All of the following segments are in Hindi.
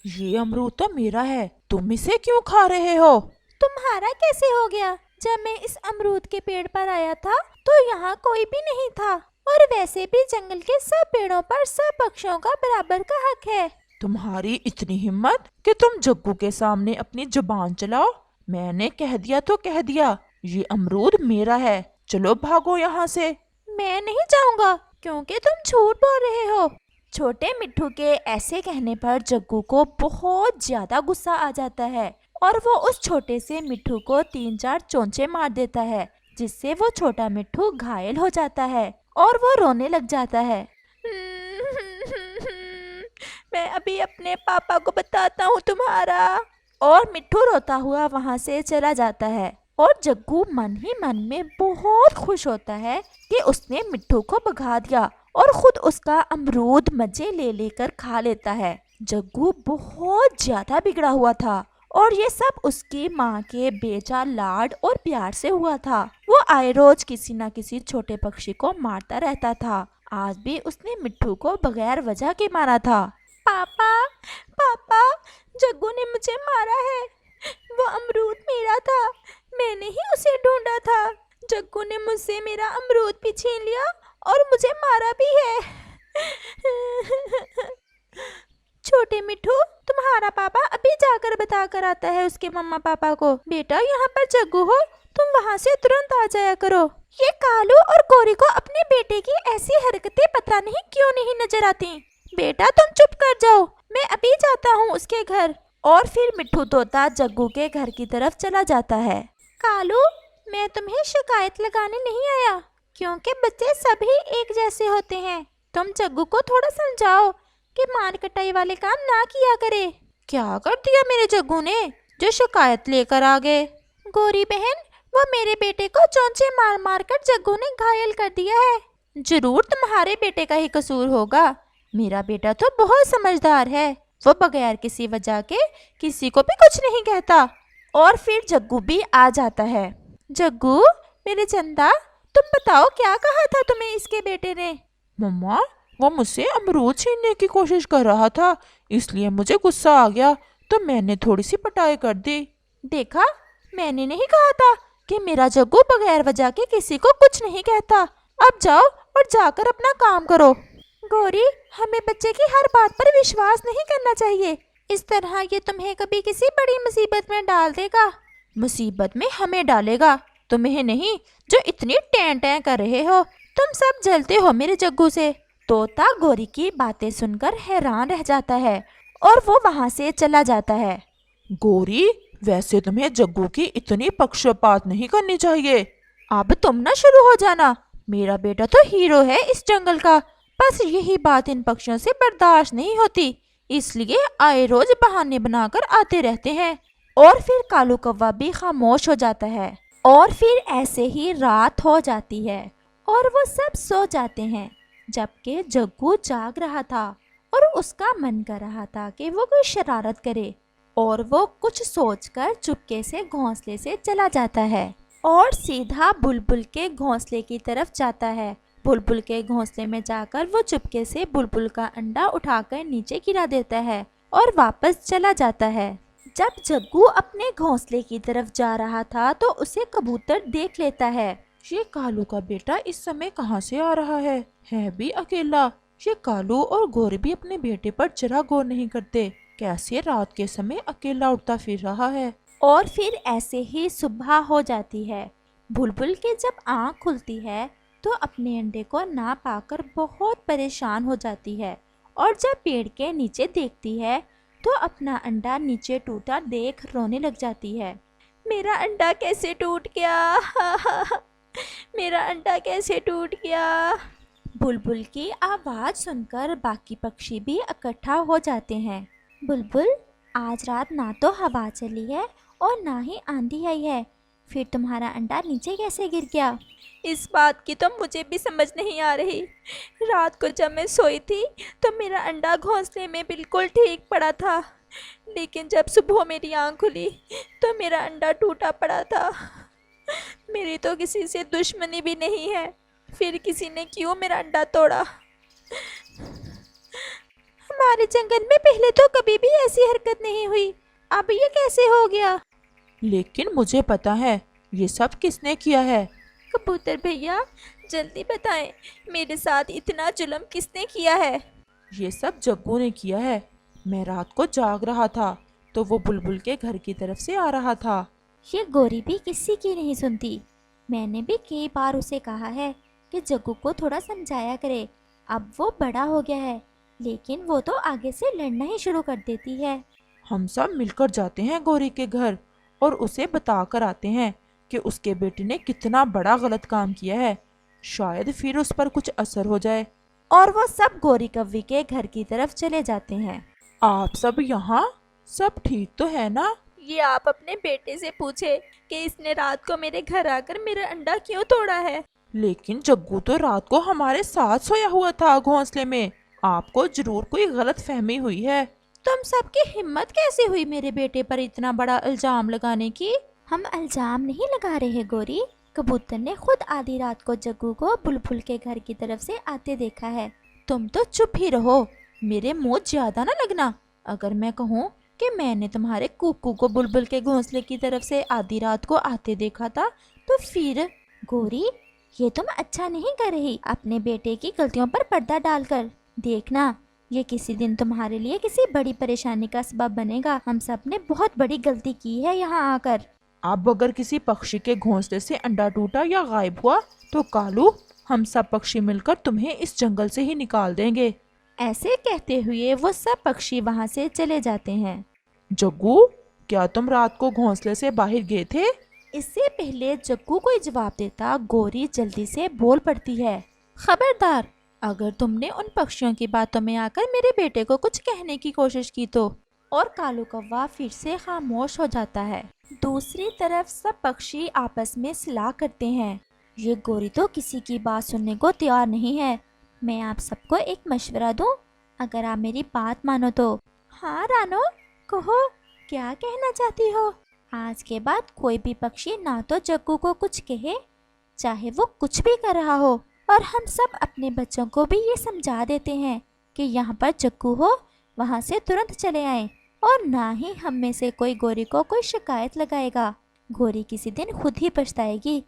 ये अमरूद तो मेरा है, तुम इसे क्यों खा रहे हो? तुम्हारा कैसे हो गया? जब मैं इस अमरूद के पेड़ पर आया था तो यहाँ कोई भी नहीं था, और वैसे भी जंगल के सब पेड़ों पर सब पक्षियों का बराबर का हक है। तुम्हारी इतनी हिम्मत कि तुम जग्गू के सामने अपनी जुबान चलाओ। मैंने कह दिया तो कह दिया, ये अमरूद मेरा है। चलो भागो यहाँ से। मैं नहीं जाऊंगा क्योंकि तुम झूठ बोल रहे हो। छोटे मिट्ठू के ऐसे कहने पर जग्गू को बहुत ज्यादा गुस्सा आ जाता है और वो उस छोटे से मिट्ठू को 3-4 चोंचे मार देता है, जिससे वो छोटा मिट्ठू घायल हो जाता है और वो रोने लग जाता है। मैं अभी अपने पापा को बताता हूँ तुम्हारा। और मिट्ठू रोता हुआ वहाँ से चला जाता है और जग्गू मन ही मन में बहुत खुश होता है कि उसने मिट्ठू को भगा दिया और खुद उसका अमरूद मजे ले लेकर खा लेता है। जग्गू बहुत ज्यादा बिगड़ा हुआ था और ये सब उसकी माँ के बेजा लाड और प्यार से हुआ था। वो आए रोज किसी न किसी छोटे पक्षी को मारता रहता था। आज भी उसने मिट्ठू को बगैर वजह के मारा था। पापा, पापा, जग्गू ने मुझे मारा है। वो अमरूद मेरा था, मैंने ही उसे ढूंढा था। जग्गू ने मुझसे मेरा अमरूद भी छीन लिया और मुझे मारा भी है। छोटे मिट्ठू, तुम्हारा पापा अभी जाकर बता कर आता है उसके मम्मा पापा को। बेटा, यहाँ पर जग्गू हो, तुम वहाँ से तुरंत आ जाया करो। ये कालू और गोरी को अपने बेटे की ऐसी हरकतें पता नहीं क्यों नहीं नजर आती। बेटा तुम चुप कर जाओ, मैं अभी जाता हूँ उसके घर। और फिर मिट्ठू तोता जग्गू के घर की तरफ चला जाता है। कालू, मैं तुम्हें शिकायत लगाने नहीं आया, क्योंकि बच्चे सभी एक जैसे होते हैं। तुम जग्गू को थोड़ा समझाओ कि मार कटाई वाले काम ना किया करे। क्या कर दिया मेरे जग्गू ने जो शिकायत लेकर आ गए? गोरी बहन, वो मेरे बेटे को चोंचे मार मार कर जग्गू ने घायल कर दिया है। जरूर तुम्हारे बेटे का ही कसूर होगा। मेरा बेटा तो बहुत समझदार है, वो बगैर किसी वजह के किसी को भी कुछ नहीं कहता। और फिर जग्गू भी आ जाता है। जग्गू, मेरे चंदा, तुम बताओ क्या कहा था तुम्हें इसके बेटे ने? मम्मा, वो मुझसे अमरूद छीनने की कोशिश कर रहा था, इसलिए मुझे गुस्सा आ गया तो मैंने थोड़ी सी पटाई कर दी। देखा, मैंने नहीं कहा था कि मेरा जग्गू बगैर वजह के किसी को कुछ नहीं कहता। अब जाओ और जाकर अपना काम करो। गौरी, हमें बच्चे की हर बात पर विश्वास नहीं करना चाहिए। इस तरह ये तुम्हें कभी किसी बड़ी मुसीबत में डाल देगा। मुसीबत में हमें डालेगा, तुम्हें नहीं जो इतनी टें टें कर रहे हो। तुम सब जलते हो मेरे जग्गू से। तोता गौरी की बातें सुनकर हैरान रह जाता है और वो वहाँ से चला जाता है। गोरी, वैसे तुम्हें जग्गू की इतनी पक्षपात नहीं करनी चाहिए। अब तुम ना शुरू हो जाना। मेरा बेटा तो हीरो है इस जंगल का, बस यही बात इन पक्षियों से बर्दाश्त नहीं होती, इसलिए आए रोज बहाने बनाकर आते रहते हैं। और फिर कालू कौवा भी खामोश हो जाता है। और फिर ऐसे ही रात हो जाती है और वो सब सो जाते हैं, जबकि जग्गू जाग रहा था और उसका मन कर रहा था कि वो कोई शरारत करे। और वो कुछ सोचकर चुपके से घोंसले से चला जाता है और सीधा बुलबुल के घोंसले की तरफ जाता है। बुलबुल के घोंसले में जाकर वो चुपके से बुलबुल का अंडा उठाकर नीचे गिरा देता है और वापस चला जाता है। जब जग्गू अपने घोंसले की तरफ जा रहा था तो उसे कबूतर देख लेता है। ये कालू का बेटा इस समय कहाँ से आ रहा है भी अकेला। ये कालू और गोरी भी अपने बेटे पर जरा गौर नहीं करते, कैसे रात के समय अकेला उड़ता फिर रहा है। और फिर ऐसे ही सुबह हो जाती है। बुलबुल की जब आँख खुलती है तो अपने अंडे को ना पाकर बहुत परेशान हो जाती है, और जब पेड़ के नीचे देखती है तो अपना अंडा नीचे टूटा देख रोने लग जाती है। मेरा अंडा कैसे टूट गया? मेरा अंडा कैसे टूट गया? बुलबुल की आवाज़ सुनकर बाकी पक्षी भी इकट्ठा हो जाते हैं। बुलबुल, आज रात ना तो हवा चली है और ना ही आंधी आई है, फिर तुम्हारा अंडा नीचे कैसे गिर गया? इस बात की तो मुझे भी समझ नहीं आ रही। रात को जब मैं सोई थी तो मेरा अंडा घोंसले में बिल्कुल ठीक पड़ा था, लेकिन जब सुबह मेरी आँख खुली तो मेरा अंडा टूटा पड़ा था। मेरी तो किसी से दुश्मनी भी नहीं है, फिर किसी ने क्यों मेरा अंडा तोड़ा? हमारे जंगल में पहले तो कभी भी ऐसी हरकत नहीं हुई, अब ये कैसे हो गया? लेकिन मुझे पता है ये सब किसने किया है। कबूतर भैया जल्दी बताएं, मेरे साथ इतना जुल्म किसने किया है? ये सब जग्गू ने किया है। मैं रात को जाग रहा था तो वो बुलबुल के घर की तरफ से आ रहा था। ये गोरी भी किसी की नहीं सुनती। मैंने भी कई बार उसे कहा है कि जग्गू को थोड़ा समझाया करे। अब वो बड़ा हो गया है, लेकिन वो तो आगे से लड़ना ही शुरू कर देती है। हम सब मिलकर जाते हैं गौरी के घर और उसे बता कर आते हैं कि उसके बेटे ने कितना बड़ा गलत काम किया है। शायद फिर उस पर कुछ असर हो जाए। और वो सब गोरी कव्वी के घर की तरफ चले जाते हैं। आप सब यहाँ, सब ठीक तो है ना? ये आप अपने बेटे से पूछे कि इसने रात को मेरे घर आकर मेरा अंडा क्यों तोड़ा है। लेकिन जग्गू तो रात को हमारे साथ सोया हुआ था घोंसले में। आपको जरूर कोई गलत फहमी हुई है। तुम सबकी हिम्मत कैसे हुई मेरे बेटे पर इतना बड़ा इल्जाम लगाने की? हम इल्जाम नहीं लगा रहे गोरी, कबूतर ने खुद आधी रात को जग्गू को बुलबुल के घर की तरफ से आते देखा है। तुम तो चुप ही रहो, मेरे मुंह ज्यादा ना लगना। अगर मैं कहूँ कि मैंने तुम्हारे कुकू को बुलबुल के घोंसले की तरफ से आधी रात को आते देखा था तो फिर? गोरी ये तुम अच्छा नहीं कर रही अपने बेटे की गलतियों पर पर्दा डालकर। देखना ये किसी दिन तुम्हारे लिए किसी बड़ी परेशानी का सबब बनेगा। हम सब ने बहुत बड़ी गलती की है यहाँ आकर। अब अगर किसी पक्षी के घोंसले से अंडा टूटा या गायब हुआ तो कालू, हम सब पक्षी मिलकर तुम्हें इस जंगल से ही निकाल देंगे। ऐसे कहते हुए वो सब पक्षी वहाँ से चले जाते हैं। जग्गू, क्या तुम रात को घोंसले से बाहर गए थे? इससे पहले जग्गू कोई जवाब देता, गोरी जल्दी से बोल पड़ती है, खबरदार अगर तुमने उन पक्षियों की बातों में आकर मेरे बेटे को कुछ कहने की कोशिश की तो। और कालू कौवा फिर से खामोश हो जाता है। दूसरी तरफ सब पक्षी आपस में सलाह करते हैं। ये गोरी तो किसी की बात सुनने को तैयार नहीं है। मैं आप सबको एक मशवरा दूं, अगर आप मेरी बात मानो तो। हाँ रानो, कहो क्या कहना चाहती हो? आज के बाद कोई भी पक्षी ना तो जग्गू को कुछ कहे, चाहे वो कुछ भी कर रहा हो। और हम सब अपने बच्चों को भी ये समझा देते हैं कि यहाँ पर जग्गू हो वहाँ से तुरंत चले आए, और ना ही हम में से कोई गोरी को कोई शिकायत लगाएगा। गोरी किसी दिन खुद ही पछताएगी,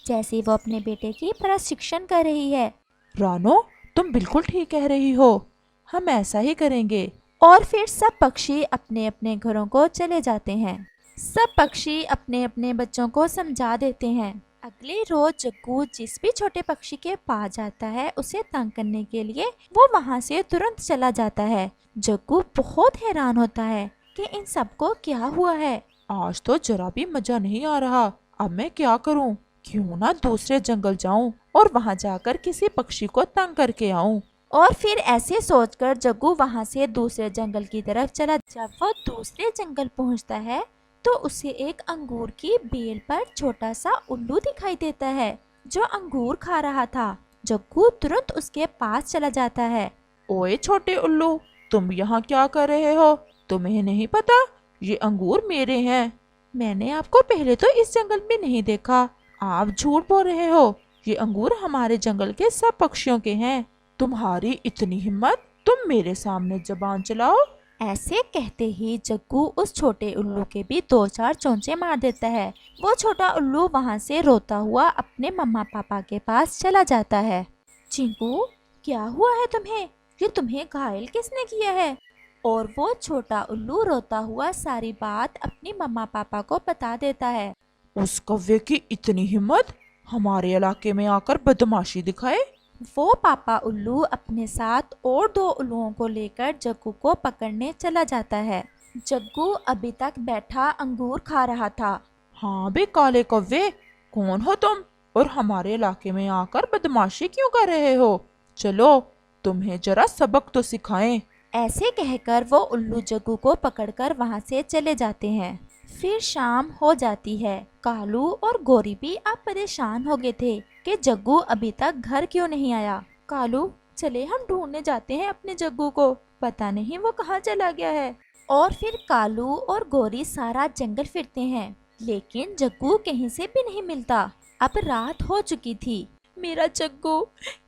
जैसे वो अपने बेटे की प्रशिक्षण कर रही है। रानो, तुम बिल्कुल ठीक कह रही हो, हम ऐसा ही करेंगे। और फिर सब पक्षी अपने अपने घरों को चले जाते हैं। सब पक्षी अपने अपने बच्चों को समझा देते हैं। अगले रोज जग्गू जिस भी छोटे पक्षी के पास जाता है उसे तंग करने के लिए वो वहाँ से तुरंत चला जाता है। जग्गू बहुत हैरान होता है कि इन सबको क्या हुआ है। आज तो जरा भी मजा नहीं आ रहा। अब मैं क्या करूं? क्यों ना दूसरे जंगल जाऊं और वहां जाकर किसी पक्षी को तंग करके आऊं। और फिर ऐसे सोचकर जग्गू वहाँ से दूसरे जंगल की तरफ चला। जब वो दूसरे जंगल पहुँचता है तो उसे एक अंगूर की बेल पर छोटा सा उल्लू दिखाई देता है जो अंगूर खा रहा था। जग्गू तुरंत उसके पास चला जाता है। ओए छोटे उल्लू, तुम यहाँ क्या कर रहे हो? तुम्हें नहीं पता ये अंगूर मेरे हैं। मैंने आपको पहले तो इस जंगल में नहीं देखा। आप झूठ बोल रहे हो। ये अंगूर हमारे जंगल के सब पक्षियों के हैं। तुम्हारी इतनी हिम्मत, तुम मेरे सामने जबान चलाओ। ऐसे कहते ही जग्गू उस छोटे उल्लू के भी 2-4 चोंचे मार देता है। वो छोटा उल्लू वहाँ से रोता हुआ अपने मम्मा पापा के पास चला जाता है। चिंकू, क्या हुआ है तुम्हें? ये तुम्हें घायल किसने किया है? और वो छोटा उल्लू रोता हुआ सारी बात अपनी मम्मा पापा को बता देता है। उस कौवे की इतनी हिम्मत, हमारे इलाके में आकर बदमाशी दिखाए। वो पापा उल्लू अपने साथ और 2 उल्लुओं को लेकर जग्गू को पकड़ने चला जाता है। जग्गू अभी तक बैठा अंगूर खा रहा था। हाँ बे काले कौवे, कौन हो तुम और हमारे इलाके में आकर बदमाशी क्यों कर रहे हो? चलो तुम्हें जरा सबक तो सिखाएं। ऐसे कहकर वो उल्लू जग्गू को पकड़कर वहाँ से चले जाते हैं। फिर शाम हो जाती है। कालू और गोरी भी अब परेशान हो गए थे कि जग्गू अभी तक घर क्यों नहीं आया। कालू, चले हम ढूंढने जाते हैं अपने जग्गू को, पता नहीं वो कहाँ चला गया है। और फिर कालू और गोरी सारा जंगल फिरते हैं, लेकिन जग्गू कहीं से भी नहीं मिलता। अब रात हो चुकी थी। मेरा जग्गू,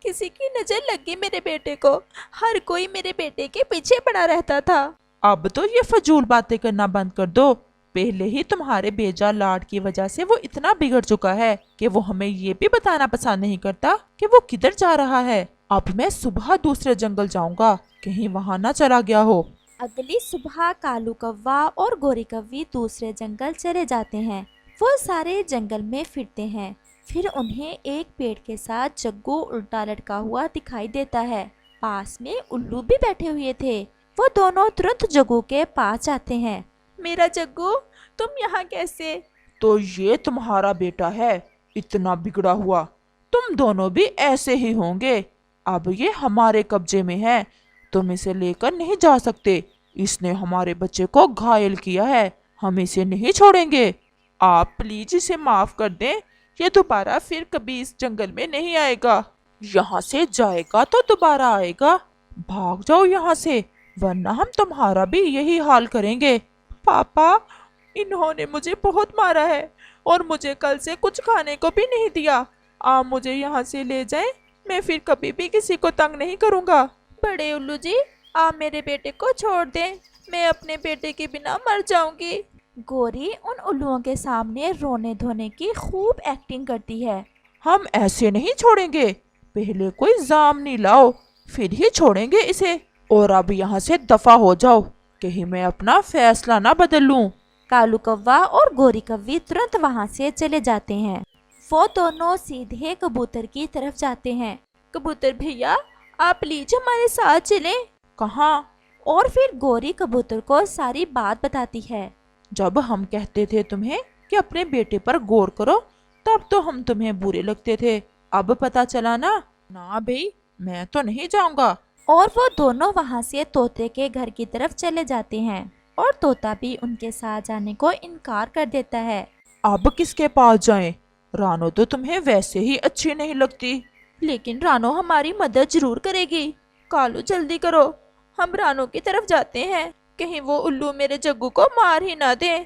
किसी की नजर लगी मेरे बेटे को। हर कोई मेरे बेटे के पीछे पड़ा रहता था। अब तो ये फजूल बातें करना बंद कर दो। पहले ही तुम्हारे बेजा लाड की वजह से वो इतना बिगड़ चुका है कि वो हमें ये भी बताना पसंद नहीं करता कि वो किधर जा रहा है। अब मैं सुबह दूसरे जंगल जाऊंगा, कहीं वहां ना चला गया हो। अगली सुबह कालू कौवा और गोरी कौवी दूसरे जंगल चले जाते हैं। वो सारे जंगल में फिरते हैं। फिर उन्हें एक पेड़ के साथ जग्गू उल्टा लटका हुआ दिखाई देता है। पास में उल्लू भी बैठे हुए थे। वो दोनों तुरंत जग्गू के पास जाते हैं। मेरा जग्गू, तुम यहाँ कैसे? तो ये तुम्हारा बेटा है, इतना बिगड़ा हुआ। तुम दोनों भी ऐसे ही होंगे। अब ये हमारे कब्जे में है, तुम इसे लेकर नहीं जा सकते। इसने हमारे बच्चे को घायल किया है, हम इसे नहीं छोड़ेंगे। आप प्लीज इसे माफ कर दें, ये दोबारा फिर कभी इस जंगल में नहीं आएगा। यहाँ से जाएगा तो दोबारा आएगा। भाग जाओ यहाँ से, वरना हम तुम्हारा भी यही हाल करेंगे। पापा, इन्होंने मुझे बहुत मारा है और मुझे कल से कुछ खाने को भी नहीं दिया। आप मुझे यहाँ से ले जाएं, मैं फिर कभी भी किसी को तंग नहीं करूँगा। बड़े उल्लू जी, आप मेरे बेटे को छोड़ दें, मैं अपने बेटे के बिना मर जाऊंगी। गोरी उन उल्लुओं के सामने रोने धोने की खूब एक्टिंग करती है। हम ऐसे नहीं छोड़ेंगे, पहले कोई जामनी लाओ, फिर ही छोड़ेंगे इसे। और अब यहाँ से दफा हो जाओ, कहीं मैं अपना फैसला ना बदल लूं। कालू कौवा और गोरी कौवी तुरंत वहाँ से चले जाते हैं। वो दोनों सीधे कबूतर की तरफ जाते हैं। कबूतर भैया, आप प्लीज हमारे साथ चलें। कहाँ? और फिर गोरी कबूतर को सारी बात बताती है। जब हम कहते थे तुम्हें कि अपने बेटे पर गौर करो, तब तो हम तुम्हें बुरे लगते थे। अब पता चला ना? ना भाई, मैं तो नहीं जाऊंगा। और वो दोनों वहाँ से तोते के घर की तरफ चले जाते हैं और तोता भी उनके साथ जाने को इनकार कर देता है। अब किसके पास जाएं? रानो तो तुम्हें वैसे ही अच्छी नहीं लगती। लेकिन रानो हमारी मदद जरूर करेगी। कालू, जल्दी करो, हम रानो की तरफ जाते हैं, कहीं वो उल्लू मेरे जग्गू को मार ही ना दे।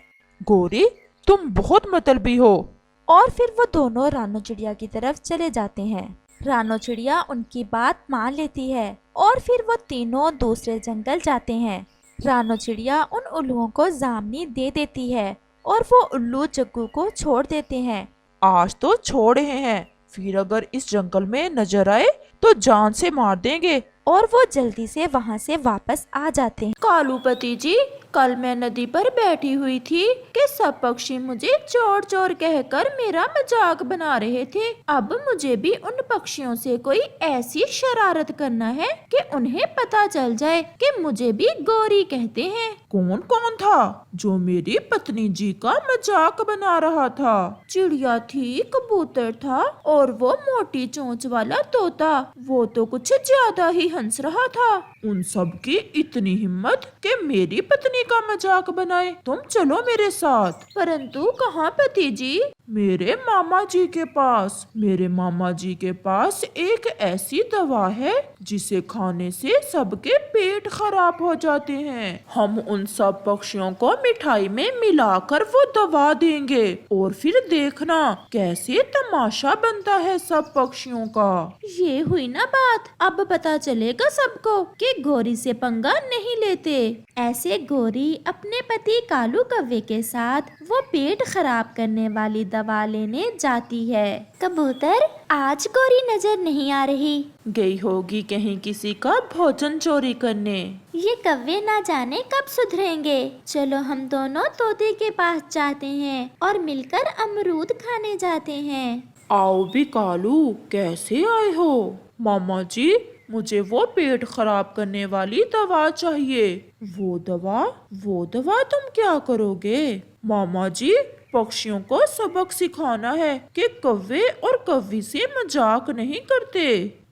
गोरी, तुम बहुत मतलबी हो। और फिर वो दोनों रानो चिड़िया की तरफ चले जाते हैं। रानो चिड़िया उनकी बात मान लेती है और फिर वो तीनों दूसरे जंगल जाते हैं। रानो चिड़िया उन उल्लुओं को जामनी दे देती है और वो उल्लू जग्गू को छोड़ देते हैं। आज तो छोड़ रहे हैं, फिर अगर इस जंगल में नजर आए तो जान से मार देंगे। और वो जल्दी से वहाँ से वापस आ जाते हैं। कालू पति जी, कल मैं नदी पर बैठी हुई थी कि सब पक्षी मुझे चोर चोर कहकर मेरा मजाक बना रहे थे। अब मुझे भी उन पक्षियों से कोई ऐसी शरारत करना है कि उन्हें पता चल जाए कि मुझे भी गोरी कहते हैं। कौन कौन था जो मेरी पत्नी जी का मजाक बना रहा था? चिड़िया थी, कबूतर था और वो मोटी चोंच वाला तोता। वो तो कुछ ज्यादा ही हंस रहा था। उन सब की इतनी हिम्मत कि मेरी पत्नी का मजाक बनाए। तुम चलो मेरे साथ। परंतु कहाँ पति जी? मेरे मामा जी के पास। मेरे मामा जी के पास एक ऐसी दवा है जिसे खाने से सबके पेट खराब हो जाते हैं। हम उन सब पक्षियों को मिठाई में मिलाकर वो दवा देंगे और फिर देखना कैसे तमाशा बनता है सब पक्षियों का। ये हुई ना बात। अब पता चलेगा सबको कि गोरी से पंगा नहीं लेते। ऐसे गोरी अपने पति कालू कौवे के साथ वो पेट खराब करने वाली दवा लेने जाती है। कबूतर, आज गोरी नजर नहीं आ रही। गई होगी कहीं किसी का भोजन चोरी करने। ये कौवे ना जाने कब सुधरेंगे। चलो हम दोनों तोते के पास जाते हैं और मिलकर अमरूद खाने जाते हैं। आओ भी कालू, कैसे आए हो? मामा जी, मुझे वो पेट खराब करने वाली दवा चाहिए। वो दवा तुम क्या करोगे? मामा जी, पक्षियों को सबक सिखाना है कि कौवे और कौवी से मजाक नहीं करते।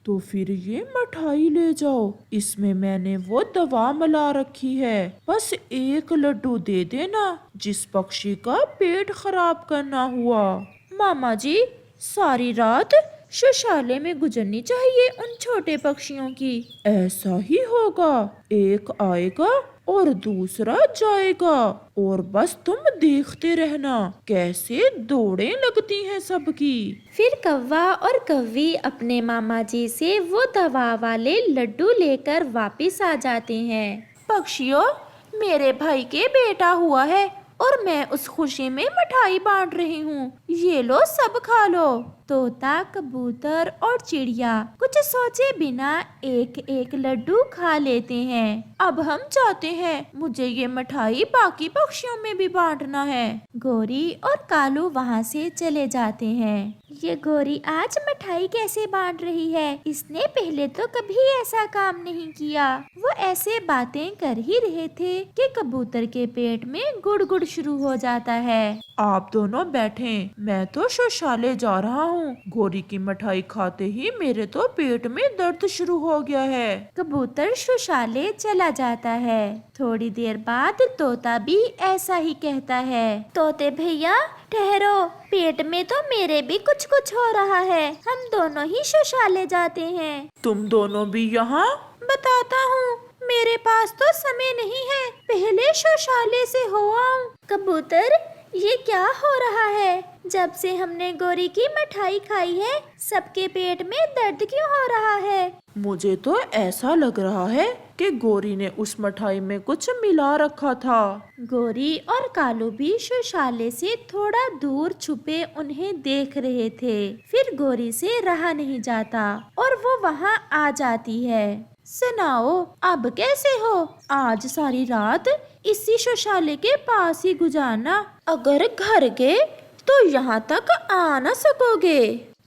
तो फिर ये मिठाई ले जाओ, इसमें मैंने वो दवा मिला रखी है। बस एक लड्डू दे देना जिस पक्षी का पेट खराब करना हुआ। मामा जी, सारी रात शौचालय में गुजरनी चाहिए उन छोटे पक्षियों की। ऐसा ही होगा, एक आएगा और दूसरा जाएगा, और बस तुम देखते रहना कैसे दौड़ें लगती हैं सबकी। फिर कौवा और कौवी अपने मामा जी से वो दवा वाले लड्डू लेकर वापिस आ जाते हैं। पक्षियों, मेरे भाई के बेटा हुआ है और मैं उस खुशी में मिठाई बांट रही हूँ, ये लो सब खा लो। तोता, कबूतर और चिड़िया कुछ सोचे बिना एक एक लड्डू खा लेते हैं। अब हम चाहते हैं, मुझे ये मिठाई बाकी पक्षियों में भी बांटना है। गोरी और कालू वहाँ से चले जाते हैं। ये गोरी आज मिठाई कैसे बांट रही है? इसने पहले तो कभी ऐसा काम नहीं किया। वो ऐसे बातें कर ही रहे थे कि कबूतर के पेट में गुड़गुड़ शुरू हो जाता है। आप दोनों बैठें, मैं तो शौचालय जा रहा हूँ। गोरी की मिठाई खाते ही मेरे तो पेट में दर्द शुरू हो गया है। कबूतर शौचालय चला जाता है। थोड़ी देर बाद तोता भी ऐसा ही कहता है। तोते भैया ठहरो, पेट में तो मेरे भी कुछ कुछ हो रहा है। हम दोनों ही शौचालय जाते हैं। तुम दोनों भी यहाँ? बताता हूँ, मेरे पास तो समय नहीं है, पहले शौचालय से हो आऊं। कबूतर, ये क्या हो रहा है? जब से हमने गोरी की मिठाई खाई है, सबके पेट में दर्द क्यों हो रहा है? मुझे तो ऐसा लग रहा है कि गोरी ने उस मिठाई में कुछ मिला रखा था। गोरी और कालू भी शौचालय से थोड़ा दूर छुपे उन्हें देख रहे थे। फिर गोरी से रहा नहीं जाता और वो वहाँ आ जाती है। सुनाओ, अब कैसे हो? आज सारी रात इसी शौचालय के पास ही गुजारना। अगर घर गए तो यहाँ तक आ न सकोगे।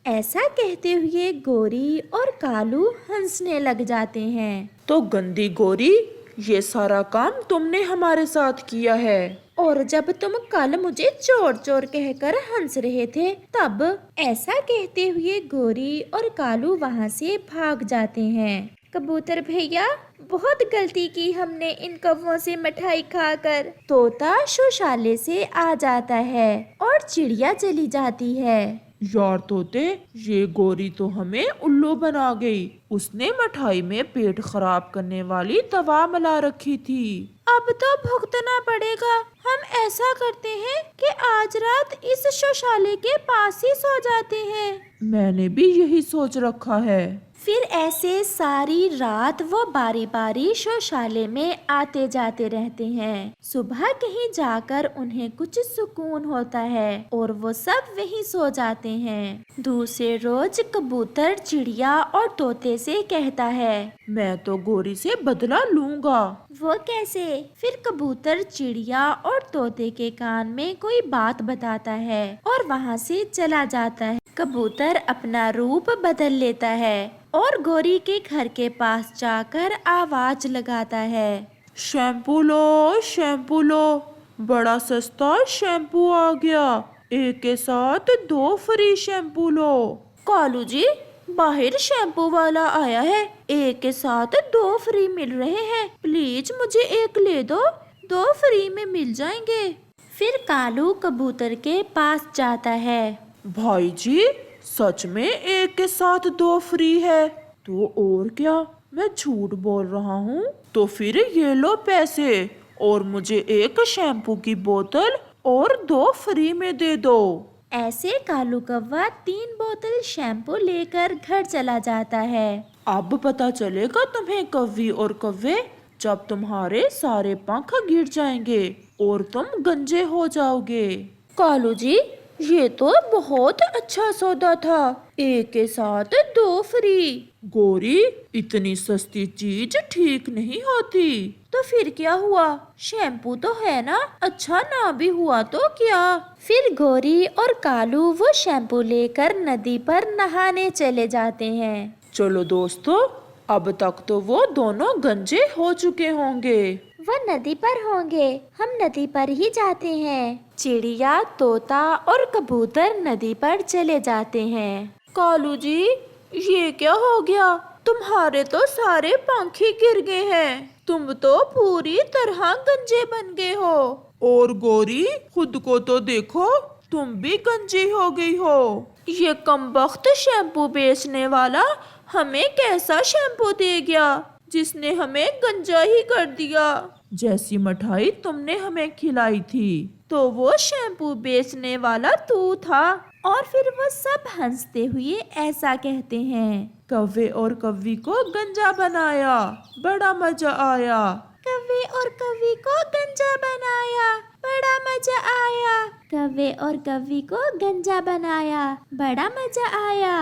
ऐसा कहते हुए गोरी और कालू हंसने लग जाते हैं। तो गंदी गोरी, ये सारा काम तुमने हमारे साथ किया है। और जब तुम कल मुझे चोर चोर कहकर हंस रहे थे तब? ऐसा कहते हुए गोरी और कालू वहाँ से भाग जाते हैं। कबूतर भैया, बहुत गलती की हमने इन कौवों से मिठाई खाकर। तोता शौचालय से आ जाता है और चिड़िया चली जाती है। यार तोते, ये गोरी तो हमें उल्लू बना गई। उसने मिठाई में पेट खराब करने वाली दवा मिला रखी थी। अब तो भुगतना पड़ेगा। हम ऐसा करते हैं कि आज रात इस शौचालय के पास ही सो जाते हैं। मैंने भी यही सोच रखा है। फिर ऐसे सारी रात वो बारी बारी शौचालय में आते जाते रहते हैं। सुबह कहीं जाकर उन्हें कुछ सुकून होता है और वो सब वहीं सो जाते हैं। दूसरे रोज कबूतर चिड़िया और तोते से कहता है, मैं तो गोरी से बदला लूंगा। वो कैसे? फिर कबूतर चिड़िया और तोते के कान में कोई बात बताता है और वहाँ से चला जाता है। कबूतर अपना रूप बदल लेता है और गोरी के घर के पास जाकर आवाज लगाता है, शैम्पू लो, शैम्पू लो, बड़ा सस्ता शैम्पू आ गया, एक के साथ 2 फ्री शैम्पू लो। कालू जी, बाहर शैम्पू वाला आया है, एक के साथ 2 फ्री मिल रहे हैं, प्लीज मुझे एक ले दो, 2 फ्री में मिल जाएंगे। फिर कालू कबूतर के पास जाता है। भाई जी, सच में एक के साथ 2 फ्री है? तो और क्या, मैं झूठ बोल रहा हूँ? तो फिर ये लो पैसे और मुझे एक शैम्पू की बोतल और 2 फ्री में दे दो। ऐसे कालू कौवा 3 बोतल शैम्पू लेकर घर चला जाता है। अब पता चलेगा तुम्हें कौवी और कौवे, जब तुम्हारे सारे पंख गिर जाएंगे और तुम गंजे हो जाओगे। कालू जी, ये तो बहुत अच्छा सौदा था, एक के साथ 2 फ्री। गोरी, इतनी सस्ती चीज ठीक नहीं होती। तो फिर क्या हुआ? शैम्पू तो है ना, अच्छा ना भी हुआ तो क्या? फिर गोरी और कालू वो शैम्पू लेकर नदी पर नहाने चले जाते हैं। चलो दोस्तों, अब तक तो वो दोनों गंजे हो चुके होंगे। वो नदी पर होंगे, हम नदी पर ही जाते हैं। चिड़िया, तोता और कबूतर नदी पर चले जाते हैं। कालू जी, ये क्या हो गया? तुम्हारे तो सारे पंख ही गिर गए हैं, तुम तो पूरी तरह गंजे बन गए हो। और गोरी, खुद को तो देखो, तुम भी गंजी हो गई हो। ये कमबख्त शैम्पू बेचने वाला हमें कैसा शैम्पू दे गया जिसने हमें गंजा ही कर दिया। जैसी मिठाई तुमने हमें खिलाई थी। तो वो शैम्पू बेचने वाला तू था। और फिर वो सब हंसते हुए ऐसा कहते हैं, कव्वे और कव्वी को गंजा बनाया, बड़ा मजा आया। कव्वे और कव्वी को गंजा बनाया, बड़ा मजा आया। कव्वे और कव्वी को गंजा बनाया, बड़ा मजा आया।